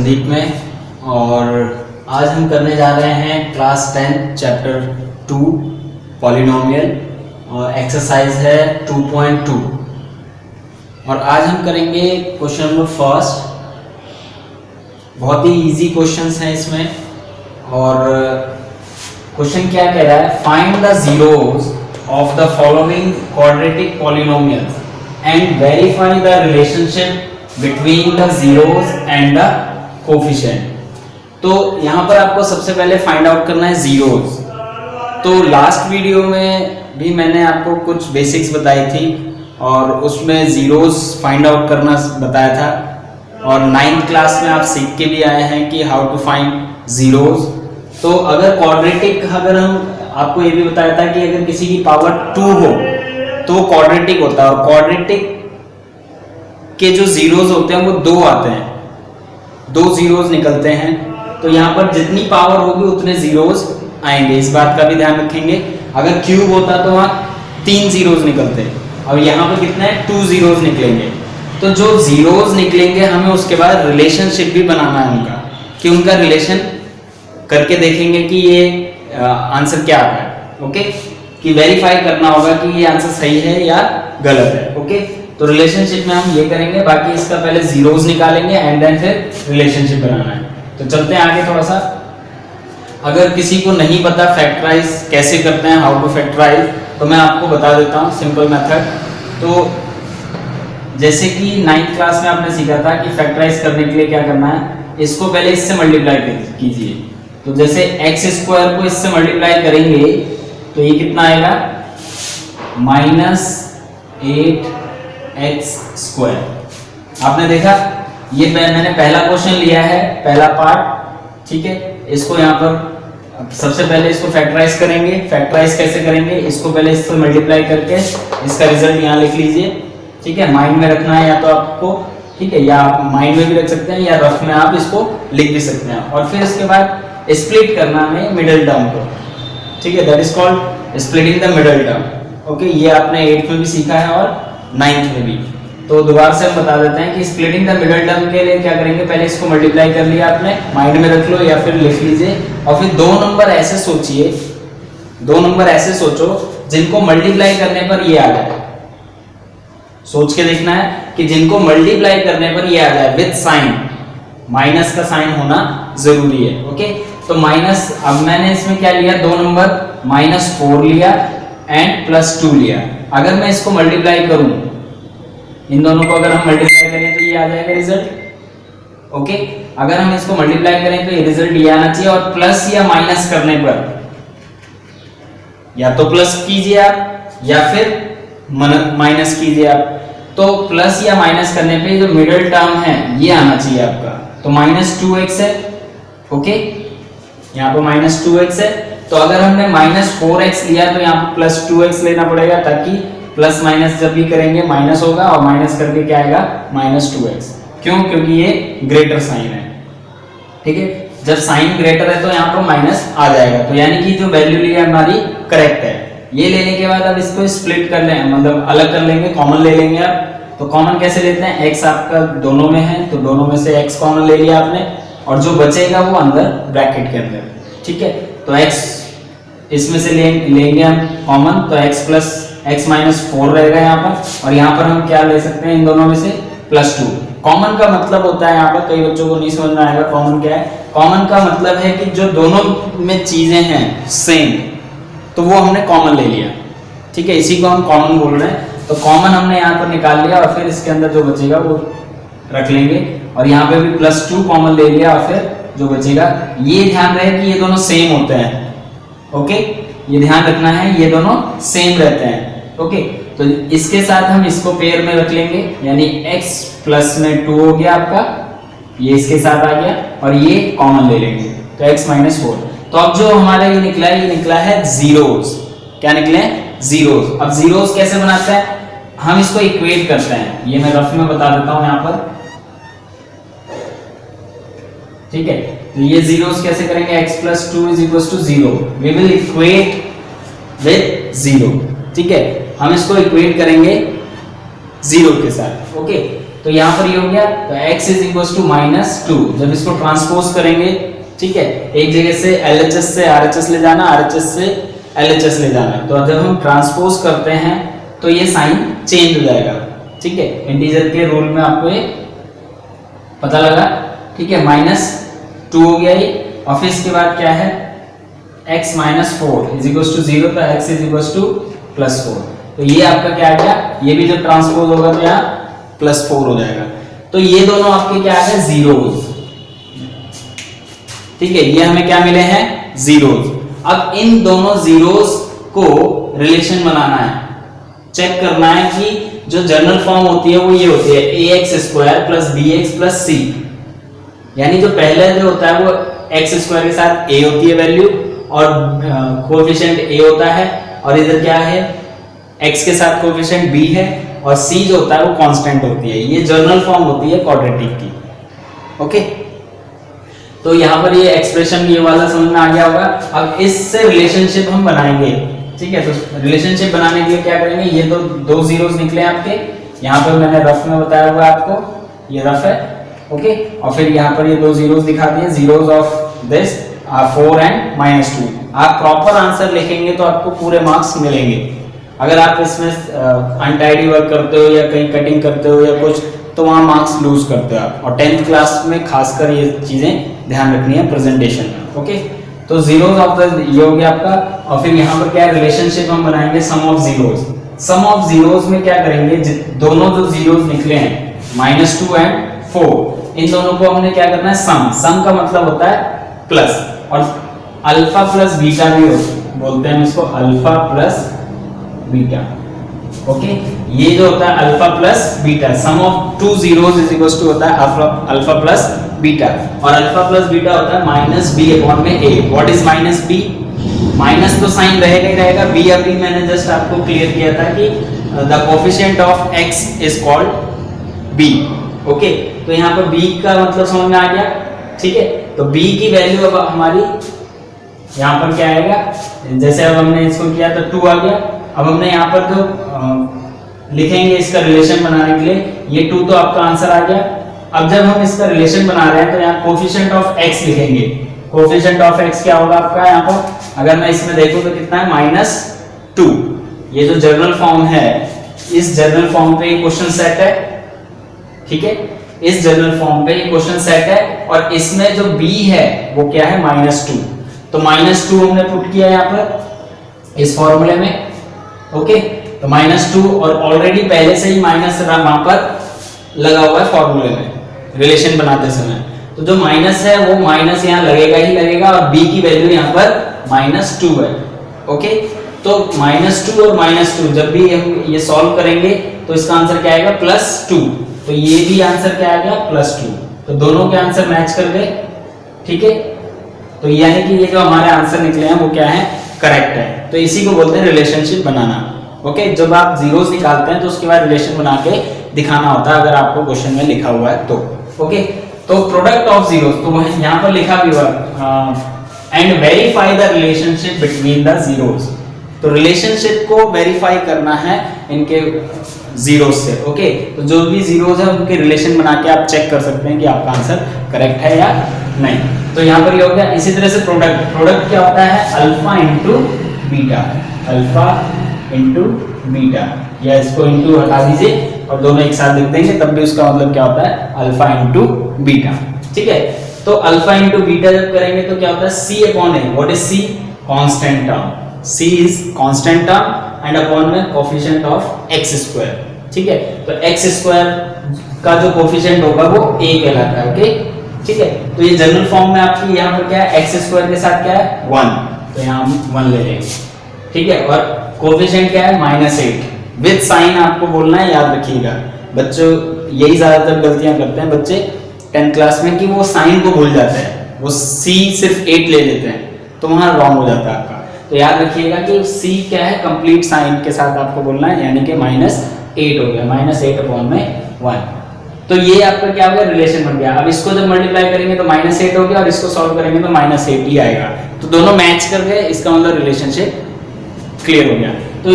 संदीप में और आज हम करने जा रहे हैं क्लास 10 चैप्टर 2 पॉलिनोमियल और एक्सरसाइज है 2.2 और आज हम करेंगे क्वेश्चन नंबर फर्स्ट। बहुत ही इजी क्वेश्चंस हैं इसमें और क्वेश्चन क्या कह रहा है, find the zeros of the following quadratic polynomials and verify the relationship between the zeros and the coefficient. तो यहाँ पर आपको सबसे पहले फाइंड आउट करना है जीरोस। तो लास्ट वीडियो में भी मैंने आपको कुछ बेसिक्स बताई थी और उसमें जीरोस फाइंड आउट करना बताया था और 9th क्लास में आप सीख के भी आए हैं कि हाउ टू फाइंड जीरोस। तो अगर क्वाड्रेटिक, अगर हम आपको ये भी बताया था कि अगर किसी की पावर 2 हो तो क्वाड्रेटिक होता है और क्वाड्रेटिक के जो जीरोस होते हैं वो 2 आते हैं, 2 जीरोस निकलते हैं। तो यहाँ पर जितनी पावर होगी उतने जीरोस आएंगे, इस बात का भी ध्यान रखेंगे। अगर क्यूब होता तो वहाँ 3 जीरोस निकलते और यहाँ पर कितने 2 जीरोस निकलेंगे। तो जो जीरोस निकलेंगे हमें उसके बाद रिलेशनशिप भी बनाना है उनका, कि उनका रिलेशन करके देखेंगे कि ये आंसर क्या आता है। ओके, कि वेरीफाई करना होगा कि ये आंसर सही है या गलत है। ओके, तो रिलेशनशिप में हम ये करेंगे, बाकी इसका पहले जीरोस निकालेंगे एंड देन फिर रिलेशनशिप बनाना है। तो चलते हैं आगे थोड़ा सा। अगर किसी को नहीं पता फैक्टराइज कैसे करते हैं, हाउ टू फैक्टराइज, तो मैं आपको बता देता हूँ सिंपल मेथड। तो जैसे कि 9th क्लास में आपने सीखा था कि फैक्टराइज करने के लिए क्या करना है, इसको पहले इससे मल्टीप्लाई कीजिए। तो जैसे एक्स स्क्वायर को इससे मल्टीप्लाई करेंगे तो ये कितना आएगा, -8x स्क्वायर। आपने देखा, ये मैंने पहला क्वेश्चन लिया है, पहला पार्ट, ठीक है। इसको यहाँ पर सबसे पहले इसको फैक्टराइज करेंगे। फैक्टराइज कैसे करेंगे, इसको पहले इससे मल्टीप्लाई करके इसका रिजल्ट यहाँ लिख लीजिए, ठीक है। माइंड में रखना है या तो आपको, ठीक है, या आप माइंड में भी रख सकते हैं या रफ में आप इसको लिख भी सकते हैं। और फिर इसके बाद स्प्लिट करना है मिडिल टर्म को, ठीक है, that is called splitting the middle term. Okay, ये आपने 8th में भी सीखा है और 9th में भी। तो दोबारा से हम बता देते हैं कि स्प्लिटिंग द मिडिल टर्म के लिए क्या करेंगे, पहले इसको मल्टीप्लाई कर लिया आपने, माइंड में रख लो या फिर लिख लीजिए और फिर 2 नंबर ऐसे सोचिए, 2 नंबर ऐसे सोचो जिनको मल्टीप्लाई करने पर ये आ जाए। सोच के देखना है कि जिनको मल्टीप्लाई करने पर ये आ जाए विद साइन, माइनस का साइन होना जरूरी है। ओके, तो माइनस, अब मैंने इसमें क्या लिया, 2 नंबर -4 लिया एंड +2 लिया। अगर मैं इसको मल्टीप्लाई करूं, इन दोनों को अगर हम मल्टीप्लाई करें तो ये आ जाएगा रिजल्ट। ओके, अगर हम इसको मल्टीप्लाई करें तो ये रिजल्ट ये आना चाहिए। और प्लस या माइनस करने पर, या तो प्लस कीजिए आप या फिर माइनस कीजिए आप। तो प्लस या माइनस करने पे जो मिडिल टर्म है ये आना चाहिए आपका। तो -2x है, ओके, यहाँ पे -2x है। तो अगर हमने -4x लिया तो यहाँ पे +2x लेना पड़ेगा, ताकि प्लस माइनस जब भी करेंगे माइनस होगा और माइनस करके क्या आएगा, -2x। क्यों? क्योंकि ये ग्रेटर साइन है, ठीक है। जब साइन ग्रेटर है तो यहाँ पर माइनस आ जाएगा। तो यानी कि जो वैल्यू ली है हमारी करेक्ट है। ये लेने के बाद अब इसको स्प्लिट कर लें, मतलब अलग कर लेंगे, कॉमन ले लेंगे आप। तो कॉमन कैसे लेते हैं, x आपका दोनों में है तो दोनों में से x कॉमन ले लिया आपने और जो बचेगा वो अंदर ब्रैकेट के अंदर, ठीक है। तो x इसमें से लेंगे हम कॉमन, तो x -4 रहेगा यहाँ पर। और यहाँ पर हम क्या ले सकते हैं, इन दोनों में से +2। कॉमन का मतलब होता है, यहाँ पर कई बच्चों को नहीं समझ में आएगा कॉमन क्या है। कॉमन का मतलब है कि जो दोनों में चीजें हैं सेम, तो वो हमने कॉमन ले लिया, ठीक है, इसी को हम कॉमन बोल रहे हैं। तो कॉमन हमने यहाँ पर निकाल लिया और फिर इसके अंदर जो बचेगा वो रख लेंगे और यहाँ पे भी +2 कॉमन ले लिया और फिर जो बचेगा, ये ध्यान रहे कि ये दोनों सेम होते हैं। ओके, ये ध्यान रखना है, ये दोनों सेम रहते हैं। ओके, तो इसके साथ हम इसको पेयर में रख लेंगे, यानी x + 2 हो गया आपका, ये इसके साथ आ गया और ये कॉमन ले लेंगे, तो x -4। तो अब जो हमारा ये निकला है जीरोस। क्या निकले, जीरोस। अब जीरोस कैसे बनाते हैं, हम इसको इक्वेट करते हैं। ये मैं रफ में बता देता हूं यहाँ पर, ठीक है। तो ये जीरोस कैसे करेंगे, x + 2 = 0, we will equate with 0, ठीक है। हम इसको इक्वेट करेंगे 0 के साथ। ओके, तो यहाँ पर ये हो गया, तो x इज इक्वल टू -2। जब इसको ट्रांसपोज करेंगे, ठीक है, एक जगह से LHS से RHS ले जाना, RHS से LHS ले जाना, तो जब हम ट्रांसपोज करते हैं तो ये साइन चेंज हो जाएगा, ठीक है। इंटीजर के रूल में आपको ये पता लगा, ठीक है। -2 हो गया ये, और फिर इसके बाद क्या है, x -4 इज इक्वल टू 0, तो x इज इक्वल टू +4। तो ये आपका क्या आ गया, ये भी जब ट्रांसपोज होगा तो यहाँ +4 हो जाएगा। तो ये दोनों आपके क्या है, जीरोज, ठीक है। ये हमें क्या मिले हैं, जीरोज। अब इन दोनों जीरोज को रिलेशन बनाना है, चेक करना है कि जो जनरल फॉर्म होती है वो ये होती है ax² + bx + c, यानी जो पहले जो होता है वो x² के साथ a होती है वैल्यू, और कोएफिशिएंट a होता है, और इधर क्या है, x के साथ कोएफिशिएंट b है, और c जो होता है वो कांस्टेंट होती है। ये जनरल फॉर्म होती है क्वाड्रेटिक की, ओके। तो यहाँ पर ये एक्सप्रेशन ये वाला समझ में आ गया होगा। अब इससे रिलेशनशिप हम बनाएंगे, ठीक है। तो रिलेशनशिप बनाने के लिए क्या करेंगे, ये दो जीरोस निकले आपके, यहाँ पर मैंने रफ में बताया हुआ आपको, ये रफ है, ओके। और फिर यहाँ पर ये दो जीरोस दिखा दिए, जीरोस ऑफ दिस 4 एंड -2। आप प्रॉपर आंसर लिखेंगे तो आपको पूरे मार्क्स मिलेंगे। अगर आप इसमें अनटाइडी वर्क करते हो या कहीं कटिंग करते हो या कुछ, तो वहाँ मार्क्स लूज करते हो आप। और 10th क्लास में खासकर ये चीजें ध्यान रखनी है प्रेजेंटेशन में, ओके। तो जीरोस ऑफ द ये हो गया आपका, और फिर यहाँ पर क्या है, रिलेशनशिप हम बनाएंगे sum of zeros. Sum of zeros में क्या करेंगे, दोनों जो जीरोस निकले हैं -2 एंड 4, इन दोनों को हमने क्या करना है, सम का मतलब होता है प्लस, और अल्फा प्लस बीटा भी बोलते हैं इसको, अल्फा प्लस बीटा, ओके। ये जो होता है alpha plus beta, sum of two zeros is equal to होता है अल्फा प्लस बीटा, और अल्फा प्लस बीटा होता है -b/a। What is -b, minus तो साइन रहेगा ही रहेगा, b अभी मैंने जस्ट आपको क्लियर किया था कि the coefficient of x is called b, okay. तो यहाँ पर b का मतलब समझ में आ गया, ठीक है। तो b की वैल्यू अब हमारी यहाँ पर क्या आएगा, जैसे अब हमने इसको किया तो 2 आ गया। अब हमने यहाँ पर जो लिखेंगे इसका रिलेशन बनाने के लिए, ये 2 तो आपका आंसर आ गया। अब जब हम इसका रिलेशन बना रहे हैं तो यहाँ कोएफिशिएंट ऑफ x लिखेंगे। कोएफिशिएंट ऑफ x क्या होगा आपका, यहाँ पर अगर मैं इसमें देखूं तो कितना है, -2। ये जो जनरल फॉर्म है, इस जनरल फॉर्म पे क्वेश्चन सेट है, ठीक है। इस जनरल फॉर्म पे क्वेश्चन सेट है, और इसमें जो b है वो क्या है, -2। तो -2 हमने पुट किया यहाँ पर इस फॉर्मूले में, ओके। तो -2, और ऑलरेडी पहले से ही माइनस वहां पर लगा हुआ है फॉर्मूले में रिलेशन बनाते समय। तो जो माइनस है वो माइनस यहाँ लगेगा ही लगेगा, और b की वैल्यू यहाँ पर -2 है, ओके। तो -2 और -2 जब भी हम ये सॉल्व करेंगे तो इसका आंसर क्या आएगा, +2। तो ये भी आंसर क्या आ गया, +2। तो दोनों के आंसर मैच कर गए, ठीक है। तो यानी कि ये जो हमारे आंसर निकले हैं वो क्या है, करेक्ट है। तो इसी को बोलते हैं रिलेशनशिप बनाना, ओके। जब आप जीरोस निकालते हैं तो उसके बाद रिलेशन बना के दिखाना होता है, अगर आपको क्वेश्चन में लिखा हुआ है तो, ओके। तो प्रोडक्ट ऑफ जीरोस, तो यहाँ पर लिखा भी हुआ and verify the relationship between the zeros. तो रिलेशनशिप को वेरीफाई करना है इनके जीरोस से, ओके। तो जो भी जीरोस है उनके रिलेशन बना के आप चेक कर सकते हैं कि आपका आंसर करेक्ट है या नहीं। तो यहाँ पर ये हो गया। इसी तरह से प्रोडक्ट क्या होता है, alpha into beta, alpha into beta, या इसको इंटू हटा दीजिए और दोनों एक साथ लिख देंगे, तब भी उसका मतलब क्या होता है, अल्फा इंटू बीटा, ठीक है। तो अल्फा इंटू बीटा जब करेंगे तो क्या होता है, c/a। What is c, constant term, c is constant term and upon में कोएफिशिएंट ऑफ x², ठीक है। तो x² का जो कोएफिशिएंट होगा वो a कहलाता है, ओके, ठीक है। तो ये जनरल फॉर्म में आपकी यहाँ पर क्या है, x² के साथ क्या है, 1, तो यहाँ हम 1 ले लेंगे, ठीक है। और कोएफिशिएंट क्या है, -8 विद साइन आपको बोलना है, याद रखिएगा बच्चों, यही ज्यादातर गलतियां करते हैं बच्चे 10th क्लास में कि वो साइन को भूल जाते हैं, वो c सिर्फ 8 ले लेते हैं, तो वहां रॉन्ग हो जाता है आपका। तो याद रखिएगा कि c क्या है, कंप्लीट साइन के साथ आपको बोलना है, यानी कि -8 हो गया, -8/1। तो ये आपका क्या हो गया, रिलेशन बन गया। अब इसको जब मल्टीप्लाई करेंगे तो -8 हो गया, और इसको सॉल्व करेंगे तो -8 ही आएगा। तो दोनों मैच कर गए, इसका मतलब रिलेशनशिप क्लियर हो गया। तो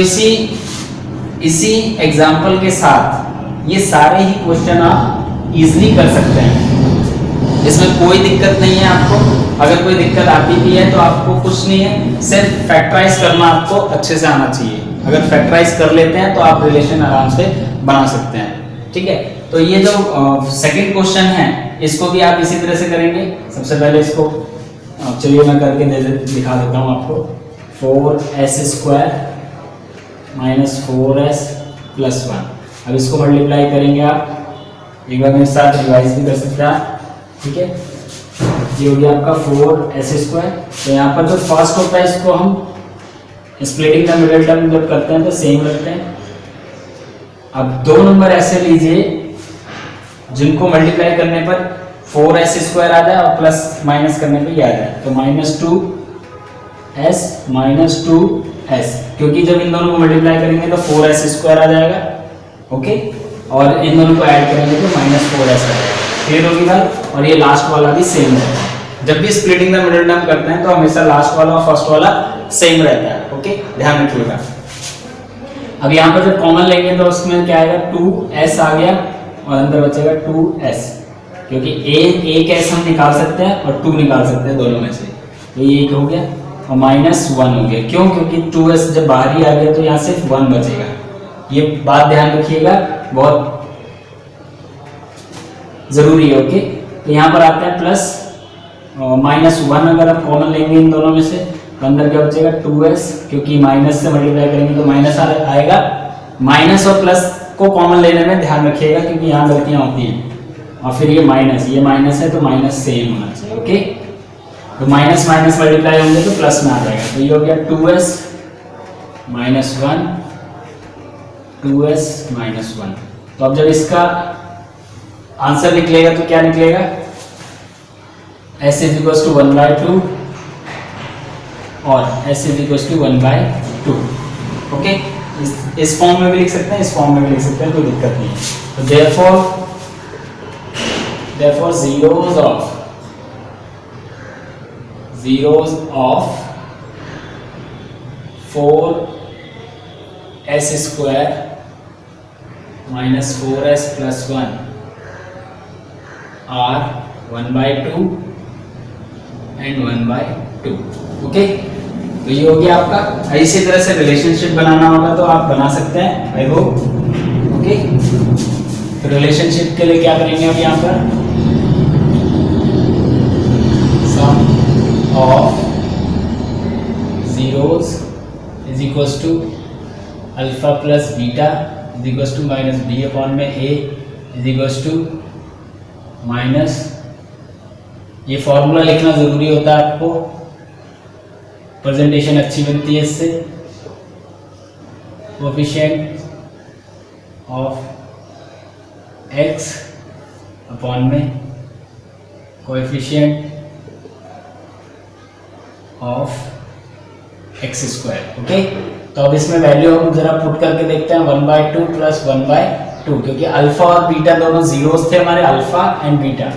इसी एग्जाम्पल के साथ ये सारे ही क्वेश्चन आप इजीली कर सकते हैं, इसमें कोई दिक्कत नहीं है आपको। अगर कोई दिक्कत आती भी है तो आपको कुछ नहीं है, सिर्फ फैक्टराइज करना आपको अच्छे से आना चाहिए। अगर फैक्टराइज कर लेते हैं तो आप रिलेशन आराम से बना सकते हैं, ठीक है। तो ये जो सेकंड क्वेश्चन है इसको भी आप इसी तरह से करेंगे। सबसे पहले इसको चलिए मैं करके दिखा देता हूँ आपको। 4s² minus 4s plus 1। अब इसको मल्टीप्लाई करेंगे आप, एक बार मेरे साथ रिवाइज भी कर सकते हैं आप, ठीक है। ये हो गया आपका 4s²। तो यहाँ पर जो फर्स्ट होता है इसको हम स्प्लिटिंग द मिडिल टर्म जब करते हैं तो सेम रखते हैं। अब दो नंबर ऐसे लीजिए जिनको मल्टीप्लाई करने पर 4s² आ जाए और प्लस माइनस करने पर ये आ जाए, तो -2s माइनस 2s, क्योंकि जब इन दोनों को मल्टीप्लाई करेंगे तो 4s² आ जाएगा, ओके, और इन दोनों को ऐड करेंगे तो -4s आ जाएगा। क्लियर होगी बात। और ये लास्ट वाला भी सेम है, जब भी स्प्लिटिंग द मिडिल टर्म करते हैं तो हमेशा लास्ट वाला और फर्स्ट वाला सेम रहता है, ओके, ध्यान रखिएगा। अब यहाँ पर जब कॉमन लेंगे तो उसमें क्या आएगा, 2s आ गया और अंदर बचेगा 2s, क्योंकि एक s हम निकाल सकते हैं और 2 निकाल सकते हैं दोनों में से, तो ये एक हो गया और -1 हो गया। क्यों? क्योंकि 2s जब बाहर ही आ गया तो यहाँ सिर्फ 1 बचेगा। ये बात ध्यान रखिएगा, बहुत जरूरी है, ओके। तो यहाँ पर आता है प्लस -1, अगर आप कॉमन लेंगे इन दोनों में से तो अंदर क्या बचेगा 2s, क्योंकि माइनस से मल्टीप्लाई करेंगे तो माइनस आएगा। माइनस और प्लस को कॉमन लेने में ध्यान रखिएगा क्योंकि यहाँ गलतियाँ होती हैं। और फिर ये माइनस है तो माइनस सेम होना चाहिए, ओके। तो माइनस माइनस मल्टीप्लाई होंगे तो प्लस में आ जाएगा, तो ये हो गया 2s -1 2s -1। तो अब जब इसका आंसर निकलेगा तो क्या निकलेगा, s = 1/2 और s = 1/2, ओके। इस फॉर्म में भी लिख सकते हैं, इस फॉर्म में भी लिख सकते हैं, कोई दिक्कत नहीं है। तो therefore zeros of 4s² minus 4s plus 1 are 1/2 and 1/2, okay. तो ये हो गया आपका। इसी तरह से रिलेशनशिप बनाना होगा तो आप बना सकते हैं, आई होप, ओके। तो रिलेशनशिप के लिए क्या करेंगे अब यहाँ पर, सम of zeros is equals to alpha plus beta is equals to minus b upon में a is equals to minus, ये फॉर्मूला लिखना जरूरी होता है आपको, प्रेजेंटेशन अच्छी बनती है इससे। कोएफिशिएंट ऑफ x अपॉन में कोएफिशिएंट ऑफ x², ओके। तो अब इसमें वैल्यू हम जरा पुट करके देखते हैं, 1/2 प्लस 1/2, क्योंकि अल्फा और बीटा दोनों जीरोस थे हमारे, alpha and beta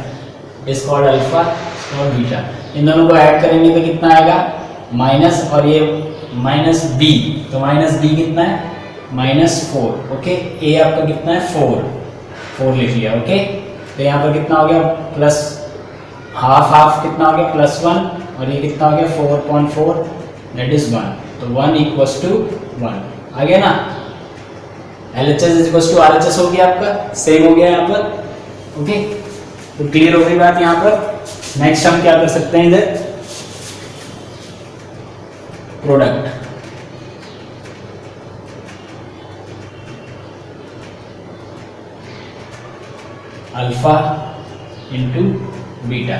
is called alpha और बीटा। इन दोनों को ऐड करेंगे तो कितना आएगा, माइनस, और ये -b, तो -b कितना है, -4, ओके। a आपका कितना है, 4 लिख लिया, ओके। तो यहाँ पर कितना हो गया, प्लस हाफ कितना हो गया, +1, और ये कितना हो गया 4.4, दैट इज 1, तो 1 = 1 आ गया ना। LHS = RHS हो गया आपका, सेम हो गया यहाँ पर, ओके। तो क्लियर हो गई बात यहाँ पर। नेक्स्ट हम क्या कर सकते हैं, इधर product, alpha into beta,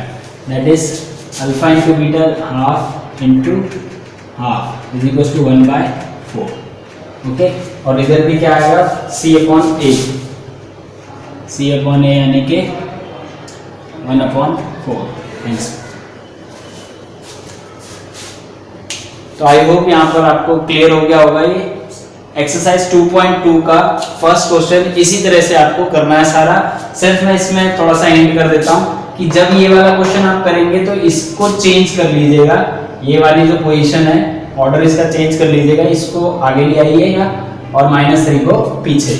that is alpha into beta half into half is equal to 1/4, okay. और इधर भी क्या आएगा, C/A, यानी कि 1/4। तो आई होप यहाँ पर आपको क्लियर हो गया होगा। ये एक्सरसाइज 2.2 का फर्स्ट क्वेश्चन इसी तरह से आपको करना है सारा। सिर्फ मैं इसमें थोड़ा सा हिंट कर देता हूँ कि जब ये वाला क्वेश्चन आप करेंगे तो इसको चेंज कर लीजिएगा, ये वाली जो पोजीशन है ऑर्डर इसका चेंज कर लीजिएगा, इसको आगे ले आइएगा और -3 को पीछे।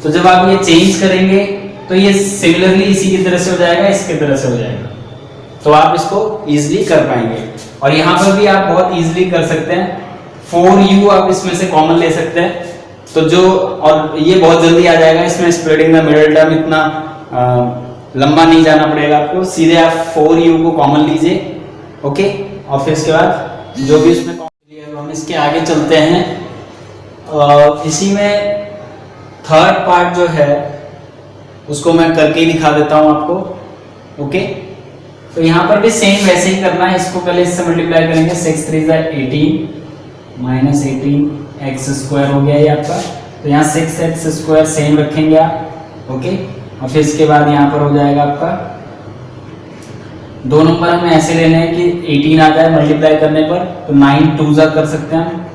तो तो जब आप ये चेंज करेंगे तो ये सिमिलरली इसी की तरह से हो जाएगा, इसके तरह से हो जाएगा, तो आप इसको इजीली कर पाएंगे। और यहाँ पर भी आप बहुत इजीली कर सकते हैं, 4u आप इसमें से कॉमन ले सकते हैं, तो जो और ये बहुत जल्दी आ जाएगा, इसमें स्प्लिटिंग द मिडिल टर्म इतना लंबा नहीं जाना पड़ेगा आपको, सीधे आप 4u को कॉमन लीजिए। ओके, और फिर इसके बाद जो भी इसमें हम इसके आगे चलते हैं। इसी में थर्ड पार्ट जो है उसको मैं करके ही दिखा देता हूं आपको। ओके, तो यहाँ पर भी सेम वैसे ही करना है, इसको पहले इससे मल्टीप्लाई करेंगे, 6 3 18 माइनस 18 एक्स स्क्वायर हो गया ये आपका, तो यहाँ 6x स्क्वायर सेम रखेंगे आप। ओके, और फिर इसके बाद यहाँ पर हो जाएगा आपका, दो नंबर हमें ऐसे लेने हैं कि 18 आ जाए मल्टीप्लाई करने पर, तो 9 2 जा कर सकते हैं हम,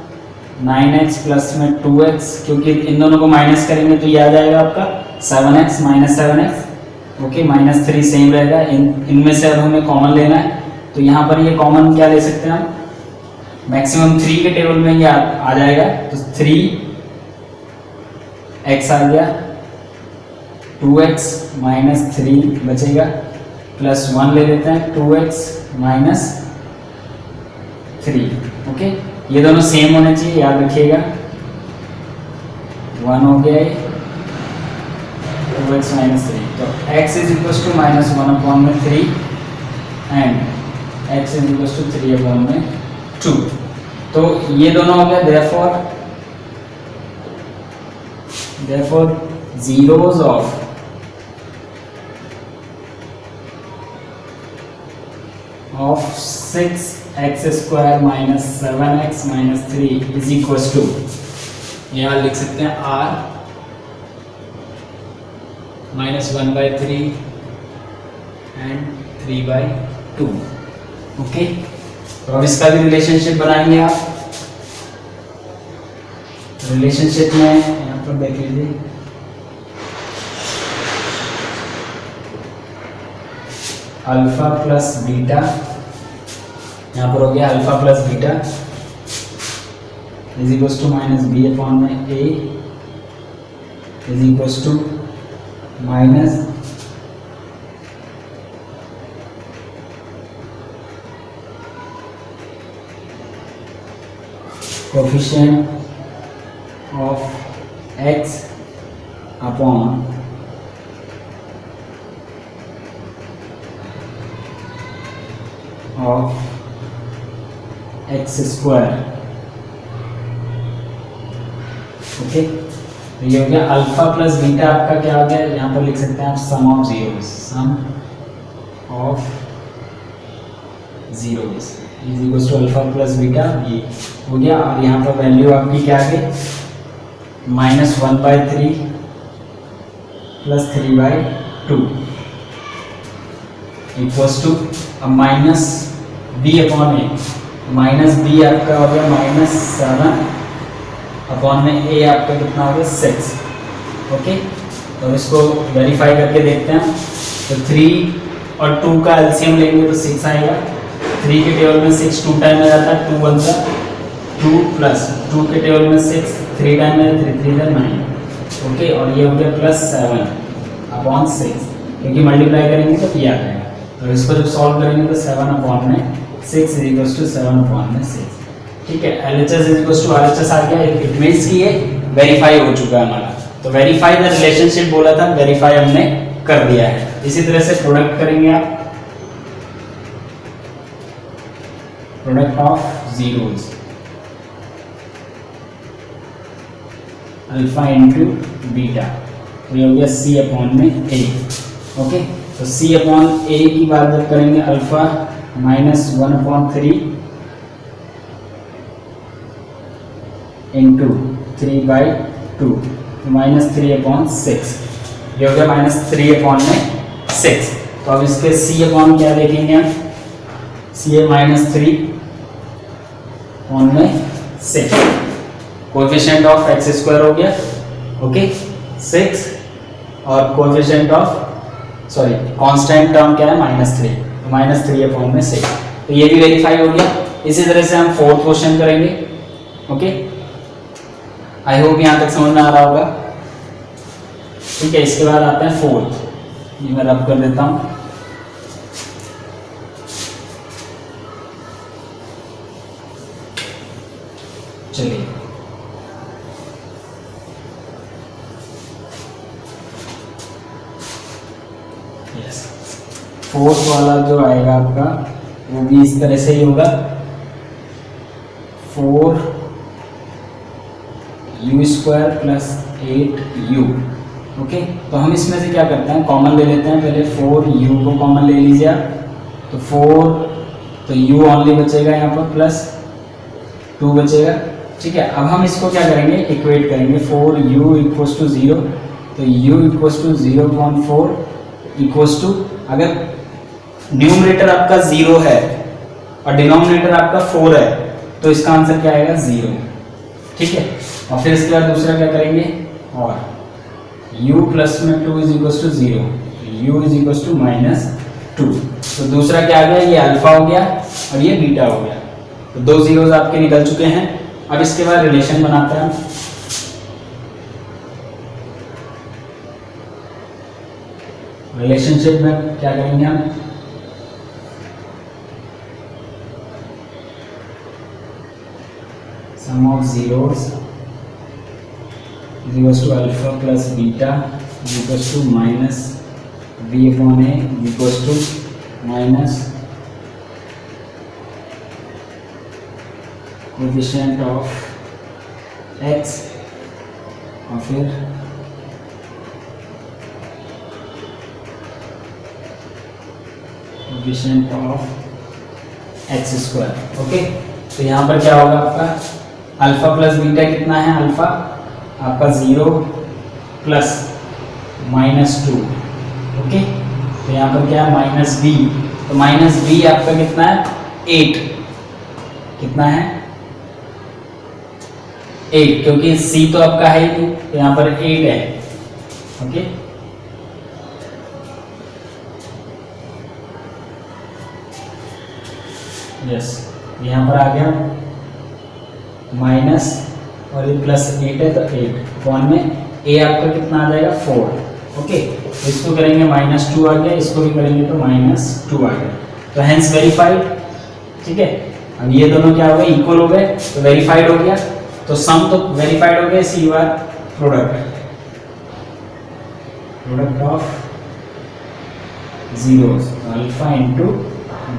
9x प्लस में 2x, क्योंकि इन दोनों को माइनस करेंगे तो ये आ जाएगा आपका 7x minus 7x। Okay, minus 3 same रहेगा, इनमें से अब हमें कॉमन लेना है, तो यहाँ पर ये कॉमन क्या ले सकते हैं हम, मैक्सिमम 3 के टेबल में ये आ जाएगा, तो 3x आ गया, 2x माइनस 3 बचेगा, प्लस 1 ले लेते हैं, 2x माइनस 3। ओके, ये दोनों सेम होने चाहिए, याद रखिएगा, 1 हो गया ये, 2x माइनस 3, तो x is equal to minus 1 upon में 3 and x is equal to 3 upon में 2, तो ये दोनों हो गया। therefore zeros of of 6x square minus 7x minus 3 is equals to, यहाँ लिख सकते हैं r minus 1/3 and 3/2। ओके, तो अब इसका भी रिलेशनशिप बनाएंगे आप। रिलेशनशिप में यहाँ पर देख लीजिए, अल्फा प्लस बीटा, यहाँ पर हो गया alpha plus beta is equal to minus b upon में a is equal to minus coefficient of x upon of x square. Okay, तो ये हो गया अल्फा प्लस बीटा, आपका क्या हो गया, यहाँ पर लिख सकते हैं आप sum of zeros, sum of zeros is equal to alpha plus beta, ये हो गया। और यहाँ पर वैल्यू आपकी क्या आ गई, माइनस 1/3 प्लस 3/2 इक्वल्स टू, अब माइनस बी अपॉन ए, माइनस बी आपका हो गया माइनस 7 अपॉन में ए आपका कितना हो गया 6। ओके, तो इसको वेरीफाई करके देखते हैं, तो 3 और 2 का एलसीएम लेंगे तो 6 आएगा, 3 के टेबल में 6 2 टाइम में जाता है, 2 बनता 2 प्लस 2 के टेबल में 6 3 टाइम में 3 3 9। ओके, और ये हो गया प्लस 7 अपॉन 6, क्योंकि मल्टीप्लाई करेंगे तो ये आ जाएगा, तो इसको जब सॉल्व करेंगे तो 7 अपॉन में 6 इज इक्वल टू 7 अपॉन में 6। ठीक है, LHS is equal to RHS आ गया, इट मींस कि ये वेरीफाई हो चुका है हमारा, तो वेरीफाई द रिलेशनशिप बोला था, वेरीफाई हमने कर दिया है। इसी तरह से प्रोडक्ट करेंगे आप, product of zeros, alpha into beta, तो ये हो गया C अपॉन में A। ओके, तो C अपॉन A की बात जब करेंगे, अल्फा माइनस 1/3 इंटू 3/2 माइनस 3/6, ये हो गया माइनस 3/6। तो अब इसके C अपॉन क्या देखेंगे आप, C है माइनस 3 अपॉन में 6, कोएफिशिएंट ऑफ एक्स स्क्वायर हो गया। ओके, 6 और coefficient of sorry constant term क्या है -3, तो -3 अपॉन में 6, तो ये भी वेरीफाई हो गया। इसी तरह से हम फोर्थ क्वेश्चन करेंगे। ओके, आई होप यहाँ तक समझ में आ रहा होगा। ठीक है। इसके बाद आते हैं फोर्थ, ये मैं रब कर देता हूँ। चलिए यस, फोर्थ वाला जो आएगा आपका वो भी इस तरह से ही होगा, 4u² + 8u। ओके, तो हम इसमें से क्या करते हैं, कॉमन ले लेते हैं। पहले 4u को कॉमन ले लीजिए आप, तो 4, तो u ओनली बचेगा यहाँ पर, प्लस 2 बचेगा। ठीक है, अब हम इसको क्या करेंगे, इक्वेट करेंगे। 4u = 0, तो u = 0.4 = अगर न्यूमरेटर आपका 0 है और डिनोमिनेटर आपका 4 है तो इसका आंसर क्या आएगा, 0। ठीक है, और फिर इसके बाद दूसरा क्या करेंगे, और u प्लस में 2 = 0, u = -2। तो दूसरा क्या आ गया, ये अल्फा हो गया और ये बीटा हो गया। तो 2 जीरोस आपके निकल चुके हैं। अब इसके बाद रिलेशन बनाते हैं। रिलेशनशिप में क्या करेंगे हम, sum of zeros = alpha plus beta = -v/a = coefficient of x और फिर कोएफिशिएंट ऑफ x²। ओके, तो यहाँ पर क्या होगा आपका, अल्फा प्लस बीटा कितना है, अल्फा आपका 0 प्लस -2। ओके, तो यहाँ पर क्या है, -b, तो -b आपका कितना है, 8। कितना है, 8, क्योंकि c तो आपका है ही नहीं, तो यहाँ पर 8 है। ओके, यस, यहाँ पर आ गया माइनस और ये +8 है, तो 8 कौन में a आपका कितना आ जाएगा, 4। ओके, तो इसको करेंगे -2 आ गया, इसको भी करेंगे तो -2 आ गया, तो हेंस वेरीफाइड। ठीक है, अब ये दोनों क्या हो गए, इक्वल हो गए, तो वेरीफाइड हो गया। तो सम तो वेरीफाइड हो गया, सी बार product of zeros, alpha into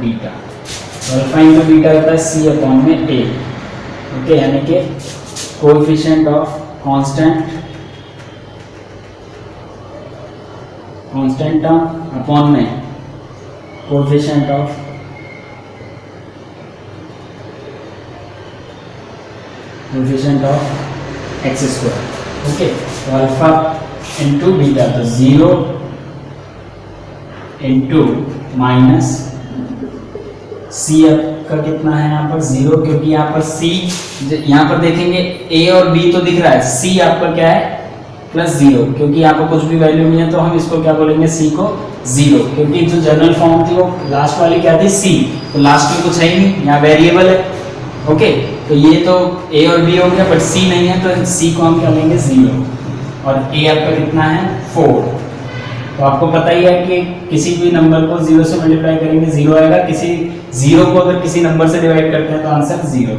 beta. Alpha into beta होता है c/a। ओके, यानी कि coefficient of constant term upon में कोएफिशिएंट ऑफ x²। ओके, तो अल्फा इंटू बीटा, तो 0 इंटू माइनस c का कितना है यहाँ पर 0, क्योंकि यहाँ पर c, यहाँ पर देखेंगे a और b तो दिख रहा है, c आपका क्या है +0, क्योंकि यहाँ पर कुछ भी वैल्यू नहीं है तो हम इसको क्या बोलेंगे, c को 0, क्योंकि जो जनरल फॉर्म थी वो लास्ट वाली क्या थी, c, तो लास्ट में कुछ है ही नहीं, यहाँ वेरिएबल है। ओके, तो ये तो a और b हो गया, बट c नहीं है, तो c को हम क्या लेंगे 0, और a आपका कितना है 4। तो आपको पता ही है कि किसी भी नंबर को 0 से मल्टीप्लाई करेंगे 0 आएगा, किसी 0 को अगर किसी नंबर से डिवाइड करते हैं तो आंसर 0।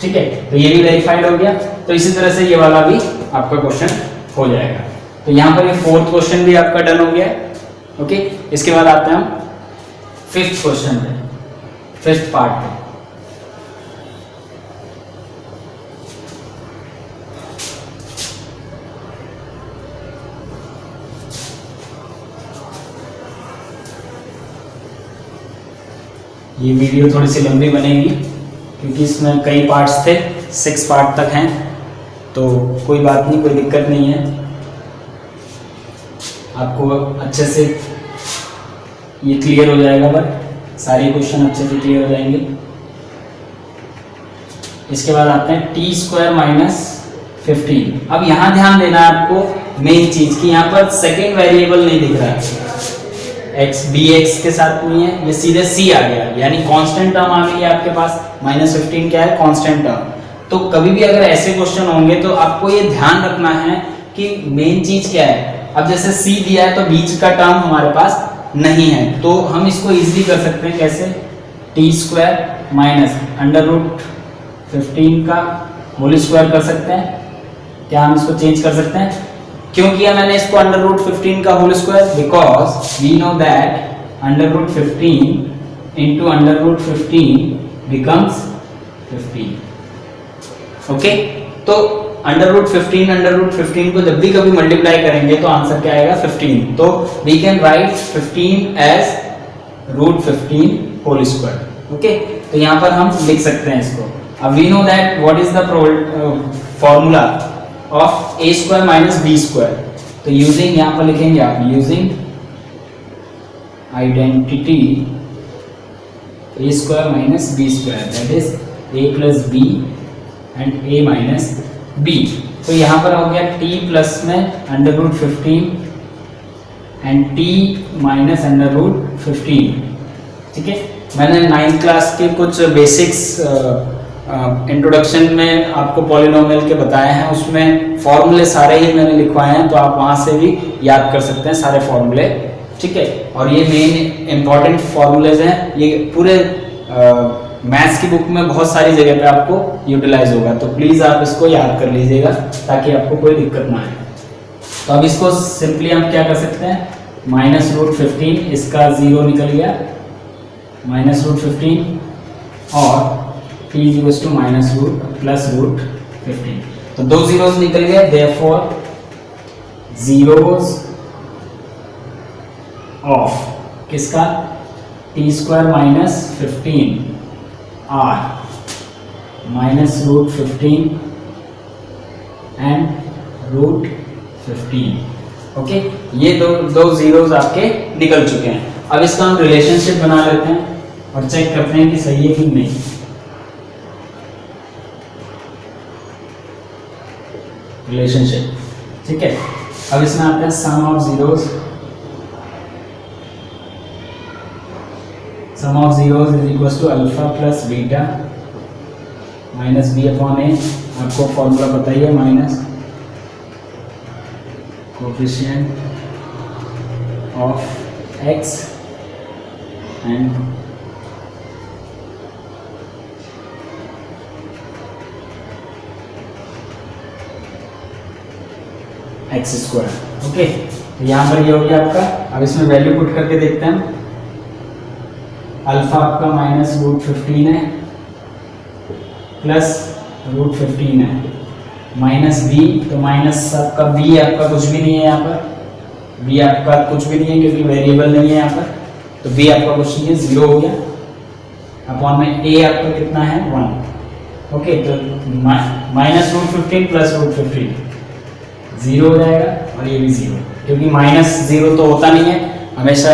ठीक है, तो ये भी वेरीफाइड हो गया। तो इसी तरह से ये वाला भी आपका क्वेश्चन हो जाएगा। तो यहाँ पर ये फोर्थ क्वेश्चन भी आपका डन हो गया है। ओके, इसके बाद आते हैं हम फिफ्थ क्वेश्चन पे, फिफ्थ पार्ट पे। ये वीडियो थोड़ी सी लंबी बनेगी क्योंकि इसमें कई पार्ट्स थे, 6 पार्ट तक हैं, तो कोई बात नहीं, कोई दिक्कत नहीं है, आपको अच्छे से ये क्लियर हो जाएगा, बट सारे क्वेश्चन अच्छे से क्लियर हो जाएंगे। इसके बाद आते हैं t² - 15। अब यहाँ ध्यान देना है आपको मेन चीज की, यहाँ पर सेकेंड वेरिएबल नहीं दिख रहा है, x bx के साथ नहीं है, ये सीधे c आ गया, यानी कांस्टेंट टर्म आ गई है आपके पास। -15 क्या है, कांस्टेंट टर्म। तो कभी भी अगर ऐसे क्वेश्चन होंगे तो आपको ये ध्यान रखना है कि मेन चीज क्या है, अब जैसे c दिया है तो बीच का टर्म हमारे पास नहीं है, तो हम इसको इजीली कर सकते हैं कैसे, t square minus under root 15 का होल स्क्वायर कर सकते हैं। क्या हम इसको चेंज कर सकते हैं? क्यों किया मैंने इसको अंडर रूट 15 का whole square? Because we know that under root 15 into under root 15 becomes 15। Okay, तो अंडर रूट 15 को जब भी कभी मल्टीप्लाई करेंगे तो आंसर क्या आएगा 15। तो we can write 15 as root 15 whole square. Okay, तो यहाँ पर हम लिख सकते हैं इसको। अब we know that what is the formula of a square minus b square. तो यूजिंग, यहाँ पर लिखेंगे आप using identity a square minus b square that is a plus b and a minus b. तो यहाँ पर हो गया t प्लस में under root 15 and t minus under root 15। ठीक है, मैंने 9th क्लास के कुछ बेसिक्स इंट्रोडक्शन में आपको पॉलिनोमियल के बताए हैं, उसमें फॉर्मूले सारे ही मैंने लिखवाए हैं, तो आप वहाँ से भी याद कर सकते हैं सारे फॉर्मूले। ठीक है, और ये मेन इंपॉर्टेंट फॉर्मूलेज हैं, ये पूरे मैथ्स की बुक में बहुत सारी जगह पे आपको यूटिलाइज होगा, तो प्लीज़ आप इसको याद कर लीजिएगा ताकि आपको कोई दिक्कत ना आए। तो अब इसको सिंपली हम क्या कर सकते हैं, माइनस रूट 15, इसका 0 निकल गया, माइनस रूट 15 और t equals to minus root plus root 15, तो 2 zeros निकल गए, देयरफॉर zeros ऑफ किसका, t square minus 15 r minus root 15 and root 15। Okay, ये दो zeros आपके निकल चुके हैं। अब इसका हम रिलेशनशिप बना लेते हैं और चेक करते हैं कि सही है कि नहीं। रिलेशनशिप, ठीक है, अब इसमें आता है sum of zeros, sum of zeros is equal to alpha plus beta minus b upon a. आपको फॉर्मूला बताइए, minus coefficient of x and x square. Okay, तो यहाँ पर ये हो गया आपका। अब इसमें वैल्यू पुट करके देखते हैं। अल्फा आपका माइनस रूट 15 है प्लस रूट 15 है, माइनस बी, तो माइनस आपका बी आपका कुछ भी नहीं है यहाँ पर, बी आपका कुछ भी नहीं है क्योंकि वेरिएबल नहीं है यहाँ पर, तो बी आपका कुछ नहीं है, 0 हो गया। अपॉन में ए आपका कितना है 1। ओके, तो माइनस रूट 15 प्लस रूट 15 0 हो जाएगा और ये भी 0, क्योंकि माइनस 0 तो होता नहीं है हमेशा,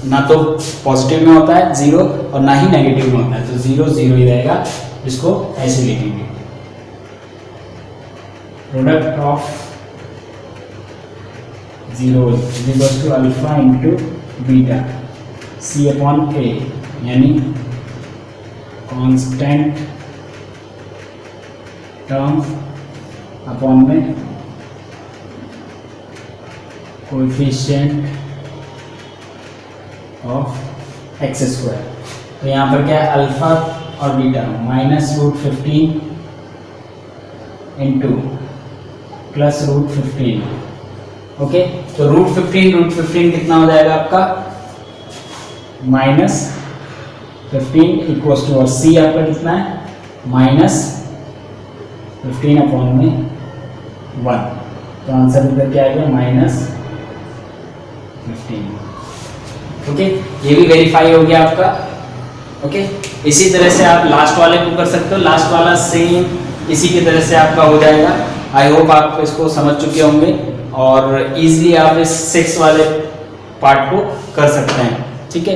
ना तो पॉजिटिव में होता है 0 और ना ही नेगेटिव में होता है, तो 0 0 ही रहेगा। इसको ऐसे लिखेंगे, product of zero is equal to alpha into beta c upon a, यानी कांस्टेंट टर्म अपॉन में कोएफिशिएंट ऑफ एक्स स्क्वायर। तो यहाँ पर क्या है, अल्फा और beta, minus root 15 into plus root 15। Okay, तो रूट 15 कितना हो जाएगा आपका, माइनस 15 इक्वल्स टू, और सी आपका कितना है, माइनस 15 अपॉन में 1, तो आंसर इधर क्या आएगा, माइनस 15। ओके, ये भी वेरीफाई हो गया आपका। ओके, इसी तरह से आप लास्ट वाले को कर सकते हो, लास्ट वाला सेम इसी की तरह से आपका हो जाएगा। आई होप आप इसको समझ चुके होंगे और इजीली आप इस 6 वाले पार्ट को कर सकते हैं। ठीक है,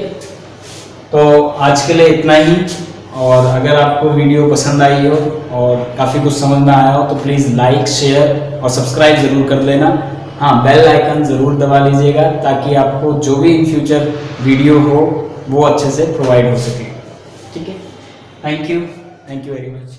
तो आज के लिए इतना ही, और अगर आपको वीडियो पसंद आई हो और काफ़ी कुछ समझ में आया हो तो प्लीज़ लाइक, शेयर और सब्सक्राइब ज़रूर कर लेना। हाँ, बेल आइकन ज़रूर दबा लीजिएगा ताकि आपको जो भी इन फ्यूचर वीडियो हो वो अच्छे से प्रोवाइड हो सके। ठीक है, थैंक यू वेरी मच।